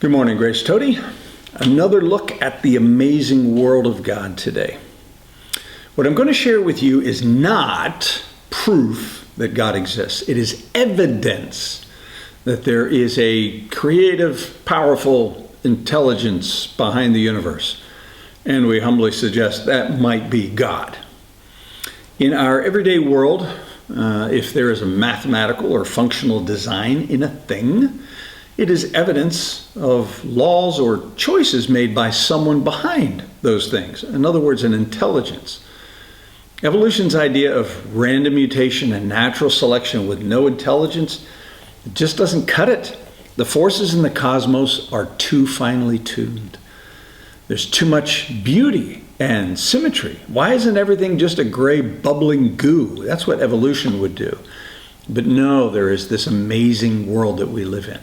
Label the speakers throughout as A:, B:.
A: Good morning, Grace-Toti. Another look at the amazing world of God today. What I'm going to share with you is not proof that God exists. It is evidence that there is a creative, powerful intelligence behind the universe. And we humbly suggest that might be God. In our everyday world, if there is a mathematical or functional design in a thing, it is evidence of laws or choices made by someone behind those things. In other words, an intelligence. Evolution's idea of random mutation and natural selection with no intelligence just doesn't cut it. The forces in the cosmos are too finely tuned. There's too much beauty and symmetry. Why isn't everything just a gray bubbling goo? That's what evolution would do. But no, there is this amazing world that we live in.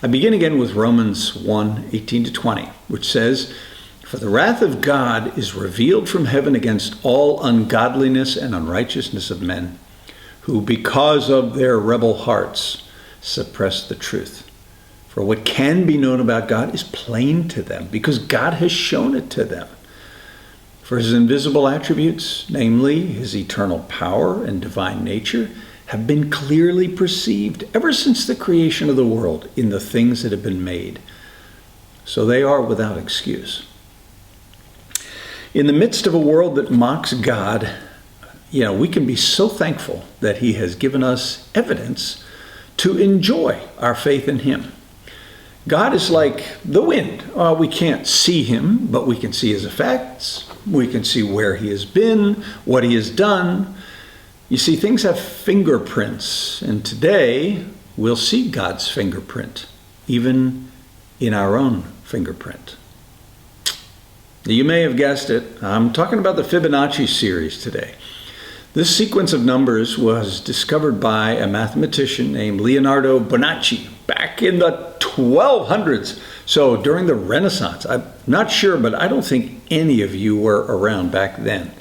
A: I begin again with Romans 1:18-20, which says, "For the wrath of God is revealed from heaven against all ungodliness and unrighteousness of men, who because of their rebel hearts suppress the truth. For what can be known about God is plain to them, because God has shown it to them. For his invisible attributes, namely his eternal power and divine nature, have been clearly perceived ever since the creation of the world in the things that have been made. So they are without excuse." In the midst of a world that mocks God, we can be so thankful that he has given us evidence to enjoy our faith in him. God is like the wind. We can't see him, but we can see his effects. We can see where he has been, what he has done. You see, things have fingerprints, and today we'll see God's fingerprint, even in our own fingerprint. You may have guessed it, I'm talking about the Fibonacci series today. This sequence of numbers was discovered by a mathematician named Leonardo Bonacci back in the 1200s, so during the Renaissance. I'm not sure, but I don't think any of you were around back then.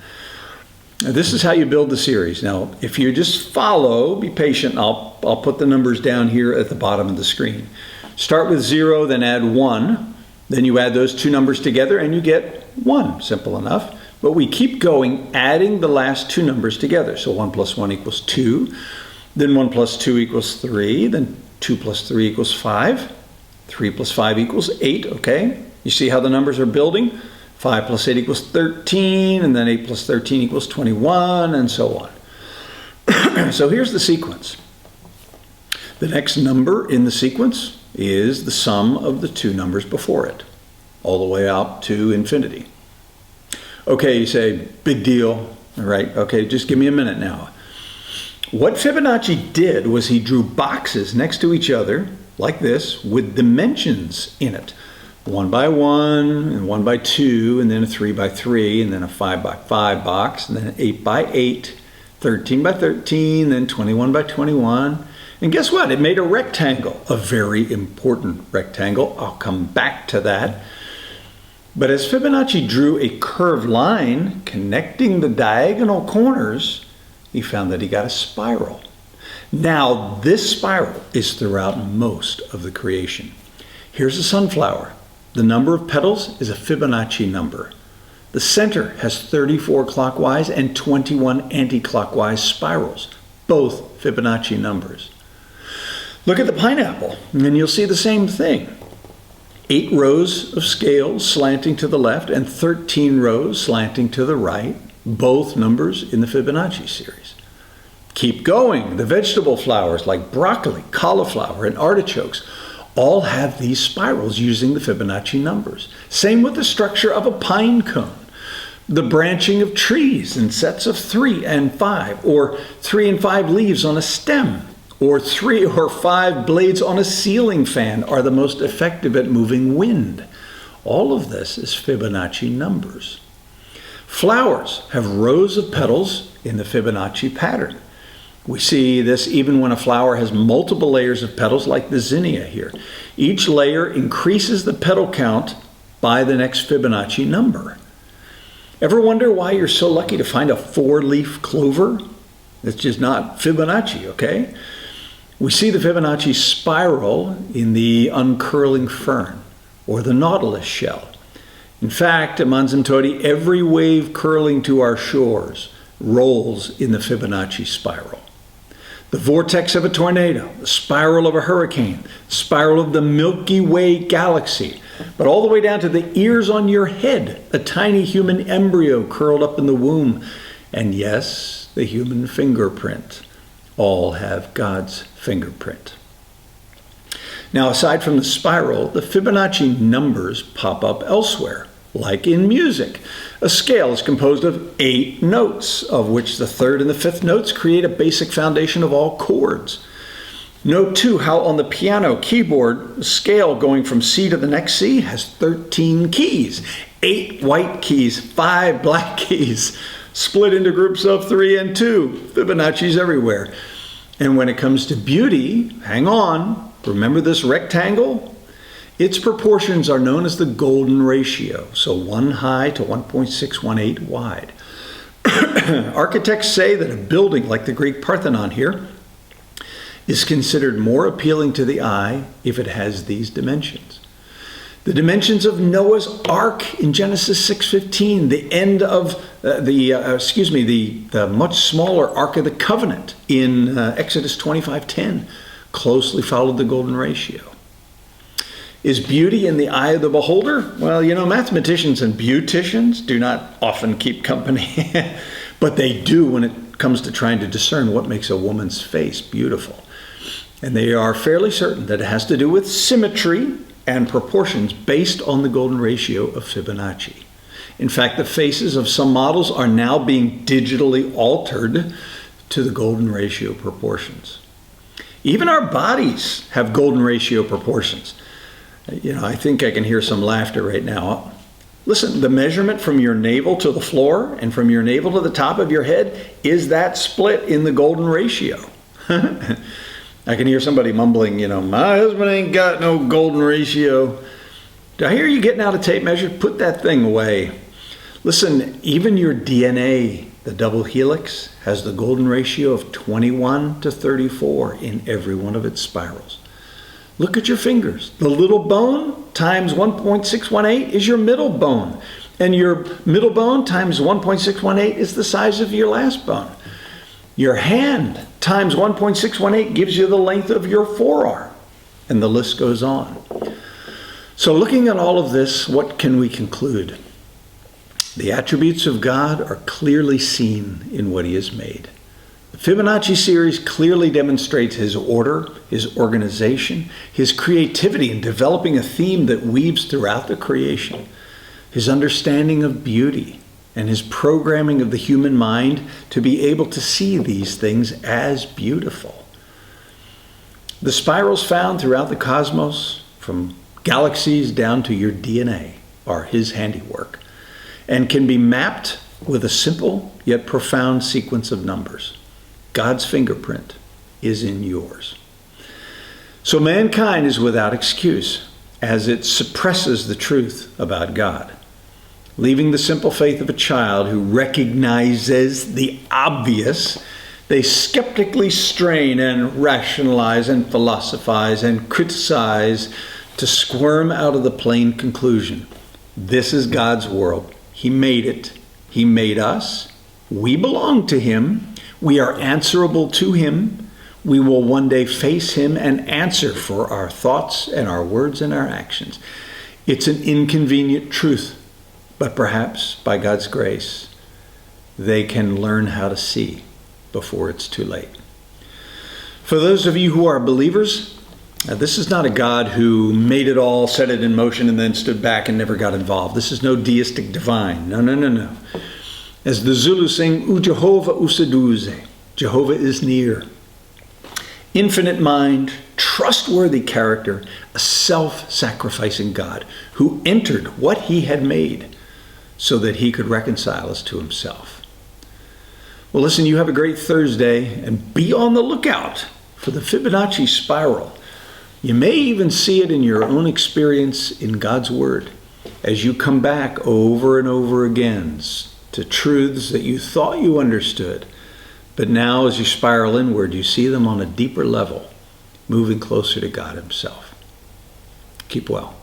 A: This is how you build the series. Now, if you just follow, be patient, I'll put the numbers down here at the bottom of the screen. Start with 0, then add 1. Then you add those two numbers together and you get 1. Simple enough. But we keep going, adding the last two numbers together. So 1 plus 1 equals 2. Then 1 plus 2 equals 3. Then 2 plus 3 equals 5. 3 plus 5 equals 8, okay? You see how the numbers are building? 5 plus 8 equals 13, and then 8 plus 13 equals 21, and so on. So here's the sequence. The next number in the sequence is the sum of the two numbers before it, all the way up to infinity. Okay, you say, big deal, all right? Okay, just give me a minute now. What Fibonacci did was he drew boxes next to each other, like this, with dimensions in it. 1 by 1, and 1 by 2, and then a 3 by 3, and then a 5 by 5 box, and then an 8 by 8, 13 by 13, then 21 by 21. And guess what? It made a rectangle, a very important rectangle. I'll come back to that. But as Fibonacci drew a curved line connecting the diagonal corners, he found that he got a spiral. Now, this spiral is throughout most of the creation. Here's a sunflower. The number of petals is a Fibonacci number. The center has 34 clockwise and 21 anti-clockwise spirals, both Fibonacci numbers. Look at the pineapple, and you'll see the same thing. 8 rows of scales slanting to the left and 13 rows slanting to the right, both numbers in the Fibonacci series. Keep going. The vegetable flowers like broccoli, cauliflower, and artichokes all have these spirals using the Fibonacci numbers. Same with the structure of a pine cone. The branching of trees in sets of 3 and 5, or 3 and 5 leaves on a stem, or 3 or 5 blades on a ceiling fan are the most effective at moving wind. All of this is Fibonacci numbers. Flowers have rows of petals in the Fibonacci pattern. We see this even when a flower has multiple layers of petals, like the zinnia here. Each layer increases the petal count by the next Fibonacci number. Ever wonder why you're so lucky to find a 4-leaf clover? It's just not Fibonacci, okay? We see the Fibonacci spiral in the uncurling fern. or the nautilus shell. In fact, Amanzimtoti, every wave curling to our shores rolls in the Fibonacci spiral. The vortex of a tornado, the spiral of a hurricane, the spiral of the Milky Way galaxy, but all the way down to the ears on your head, a tiny human embryo curled up in the womb, and yes, the human fingerprint, all have God's fingerprint. Now, aside from the spiral, the Fibonacci numbers pop up elsewhere, like in music. A scale is composed of 8 notes, of which the 3rd and the 5th notes create a basic foundation of all chords. Note too how on the piano keyboard, the scale going from C to the next C has 13 keys, 8 white keys, 5 black keys, split into groups of 3 and 2. Fibonacci's everywhere. And when it comes to beauty, hang on, remember this rectangle? Its proportions are known as the golden ratio, so 1 high to 1.618 wide. Architects say that a building like the Greek Parthenon here is considered more appealing to the eye if it has these dimensions. The dimensions of Noah's Ark in Genesis 6:15, the end of the much smaller Ark of the Covenant in Exodus 25:10 closely followed the golden ratio. Is beauty in the eye of the beholder? Well, you know, mathematicians and beauticians do not often keep company, but they do when it comes to trying to discern what makes a woman's face beautiful. And they are fairly certain that it has to do with symmetry and proportions based on the golden ratio of Fibonacci. In fact, the faces of some models are now being digitally altered to the golden ratio proportions. Even our bodies have golden ratio proportions. You know, I think I can hear some laughter right now. Listen, the measurement from your navel to the floor and from your navel to the top of your head is that split in the golden ratio. I can hear somebody mumbling, you know, my husband ain't got no golden ratio. Do I hear you getting out a tape measure? Put that thing away. Listen, even your DNA, the double helix, has the golden ratio of 21 to 34 in every one of its spirals. Look at your fingers. The little bone times 1.618 is your middle bone. And your middle bone times 1.618 is the size of your last bone. Your hand times 1.618 gives you the length of your forearm. And the list goes on. So looking at all of this, what can we conclude? The attributes of God are clearly seen in what he has made. The Fibonacci series clearly demonstrates his order, his organization, his creativity in developing a theme that weaves throughout the creation, his understanding of beauty, and his programming of the human mind to be able to see these things as beautiful. The spirals found throughout the cosmos, from galaxies down to your DNA, are his handiwork, and can be mapped with a simple yet profound sequence of numbers. God's fingerprint is in yours. So mankind is without excuse as it suppresses the truth about God, leaving the simple faith of a child who recognizes the obvious. They skeptically strain and rationalize and philosophize and criticize to squirm out of the plain conclusion. This is God's world. He made it. He made us. We belong to him. We are answerable to him. We will one day face him and answer for our thoughts and our words and our actions. It's an inconvenient truth, but perhaps by God's grace, they can learn how to see before it's too late. For those of you who are believers, this is not a God who made it all, set it in motion, and then stood back and never got involved. This is no deistic divine. No. As the Zulu sing, U Jehovah useduze, Jehovah is near. Infinite mind, trustworthy character, a self-sacrificing God who entered what he had made so that he could reconcile us to himself. Well, listen, you have a great Thursday, and be on the lookout for the Fibonacci spiral. You may even see it in your own experience in God's Word as you come back over and over again to truths that you thought you understood, but now as you spiral inward, you see them on a deeper level, moving closer to God himself. Keep well.